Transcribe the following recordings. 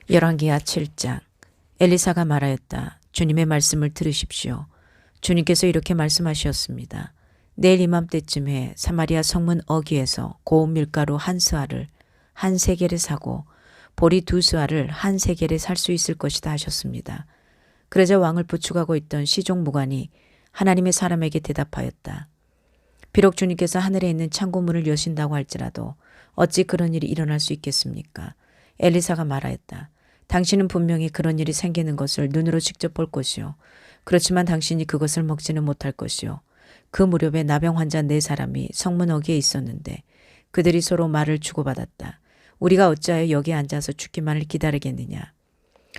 열왕기하 7장. 엘리사가 말하였다. 주님의 말씀을 들으십시오. 주님께서 이렇게 말씀하셨습니다. 내일 이맘때쯤에 사마리아 성문 어귀에서 고운 밀가루 한 스아를 한 세겔에 사고 보리 두 스아를 한 세겔에 살 수 있을 것이다 하셨습니다. 그러자 왕을 부축하고 있던 시종 무관이 하나님의 사람에게 대답하였다. 비록 주님께서 하늘에 있는 창고문을 여신다고 할지라도 어찌 그런 일이 일어날 수 있겠습니까? 엘리사가 말하였다. 당신은 분명히 그런 일이 생기는 것을 눈으로 직접 볼 것이요. 그렇지만 당신이 그것을 먹지는 못할 것이요. 그 무렵에 나병 환자 4사람이 성문 어귀에 있었는데 그들이 서로 말을 주고받았다. 우리가 어찌하여 여기 앉아서 죽기만을 기다리겠느냐.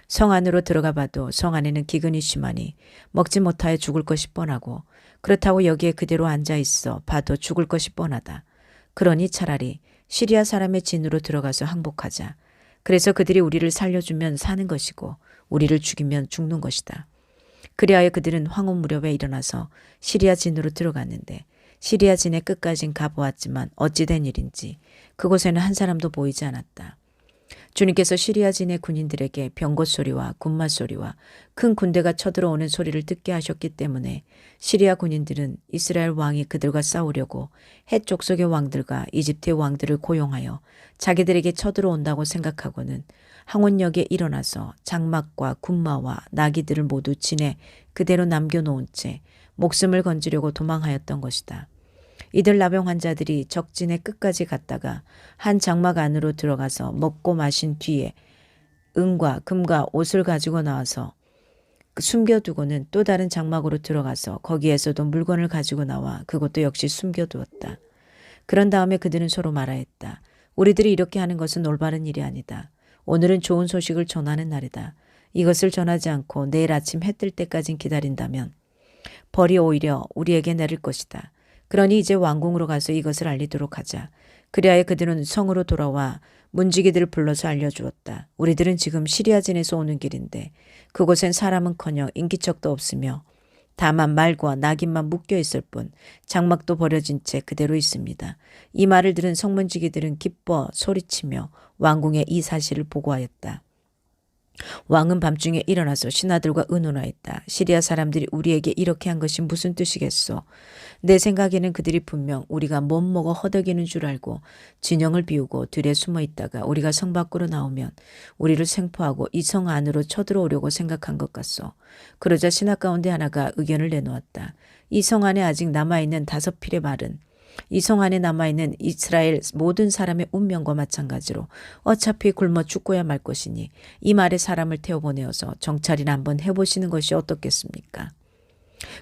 성 안으로 들어가 봐도 성 안에는 기근이 심하니 먹지 못하여 죽을 것이 뻔하고 그렇다고 여기에 그대로 앉아 있어 봐도 죽을 것이 뻔하다. 그러니 차라리 시리아 사람의 진으로 들어가서 항복하자. 그래서 그들이 우리를 살려주면 사는 것이고 우리를 죽이면 죽는 것이다. 그리하여 그들은 황혼 무렵에 일어나서 시리아 진으로 들어갔는데 시리아 진의 끝까진 가보았지만 어찌된 일인지 그곳에는 한 사람도 보이지 않았다. 주님께서 시리아 진의 군인들에게 병거 소리와 군마 소리와 큰 군대가 쳐들어오는 소리를 듣게 하셨기 때문에 시리아 군인들은 이스라엘 왕이 그들과 싸우려고 헷 족속의 왕들과 이집트의 왕들을 고용하여 자기들에게 쳐들어온다고 생각하고는 항원역에 일어나서 장막과 군마와 나귀들을 모두 진에 그대로 남겨놓은 채 목숨을 건지려고 도망하였던 것이다. 이들 나병 환자들이 적진의 끝까지 갔다가 한 장막 안으로 들어가서 먹고 마신 뒤에 은과 금과 옷을 가지고 나와서 숨겨두고는 또 다른 장막으로 들어가서 거기에서도 물건을 가지고 나와 그것도 역시 숨겨두었다. 그런 다음에 그들은 서로 말하였다. 우리들이 이렇게 하는 것은 올바른 일이 아니다. 오늘은 좋은 소식을 전하는 날이다. 이것을 전하지 않고 내일 아침 해 뜰 때까지 기다린다면 벌이 오히려 우리에게 내릴 것이다. 그러니 이제 왕궁으로 가서 이것을 알리도록 하자. 그리하여 그들은 성으로 돌아와 문지기들을 불러서 알려주었다. 우리들은 지금 시리아진에서 오는 길인데 그곳엔 사람은커녕 인기척도 없으며 다만 말과 낙인만 묶여 있을 뿐 장막도 버려진 채 그대로 있습니다. 이 말을 들은 성문지기들은 기뻐 소리치며 왕궁에 이 사실을 보고하였다. 왕은 밤중에 일어나서 신하들과 의논하였다. 시리아 사람들이 우리에게 이렇게 한 것이 무슨 뜻이겠소? 내 생각에는 그들이 분명 우리가 못 먹어 허덕이는 줄 알고 진영을 비우고 들에 숨어 있다가 우리가 성 밖으로 나오면 우리를 생포하고 이 성 안으로 쳐들어오려고 생각한 것 같소. 그러자 신하 가운데 하나가 의견을 내놓았다. 이 성 안에 아직 남아있는 5필의 말은 이 성 안에 남아있는 이스라엘 모든 사람의 운명과 마찬가지로 어차피 굶어 죽고야 말 것이니 이 말에 사람을 태워보내어서 정찰이나 한번 해보시는 것이 어떻겠습니까?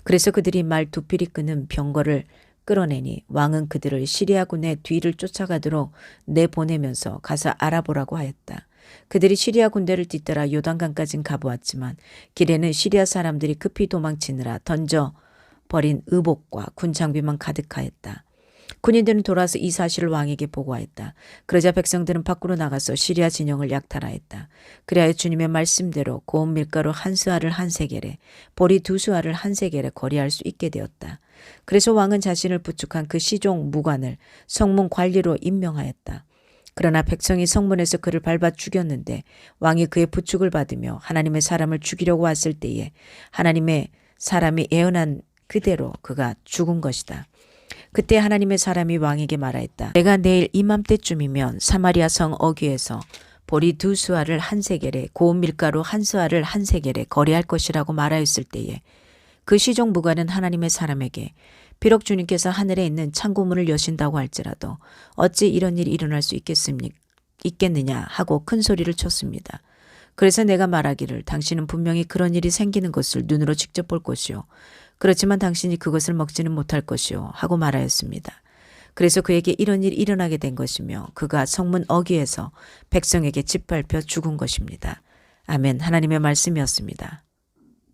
그래서 그들이 말 2필이 끄는 병거를 끌어내니 왕은 그들을 시리아군의 뒤를 쫓아가도록 내보내면서 가서 알아보라고 하였다. 그들이 시리아 군대를 뒤따라 요단강까진 가보았지만 길에는 시리아 사람들이 급히 도망치느라 던져버린 의복과 군장비만 가득하였다. 군인들은 돌아서 이 사실을 왕에게 보고하였다. 그러자 백성들은 밖으로 나가서 시리아 진영을 약탈하였다. 그리하여 주님의 말씀대로 고운 밀가루 한 스아를 한 세겔에 보리 2스아를 한 세겔에 거리할 수 있게 되었다. 그래서 왕은 자신을 부축한 그 시종 무관을 성문 관리로 임명하였다. 그러나 백성이 성문에서 그를 밟아 죽였는데 왕이 그의 부축을 받으며 하나님의 사람을 죽이려고 왔을 때에 하나님의 사람이 예언한 그대로 그가 죽은 것이다. 그때 하나님의 사람이 왕에게 말하였다. 내가 내일 이맘때쯤이면 사마리아 성 어귀에서 보리 2스아를 한 세겔에 고운 밀가루 한 스아를 한 세겔에 거리할 것이라고 말하였을 때에 그 시종 무관은 하나님의 사람에게 비록 주님께서 하늘에 있는 창고문을 여신다고 할지라도 어찌 이런 일이 일어날 수 있겠느냐 하고 큰 소리를 쳤습니다. 그래서 내가 말하기를 당신은 분명히 그런 일이 생기는 것을 눈으로 직접 볼 것이요. 그렇지만 당신이 그것을 먹지는 못할 것이요 하고 말하였습니다. 그래서 그에게 이런 일이 일어나게 된 것이며 그가 성문 어귀에서 백성에게 짓밟혀 죽은 것입니다. 아멘. 하나님의 말씀이었습니다.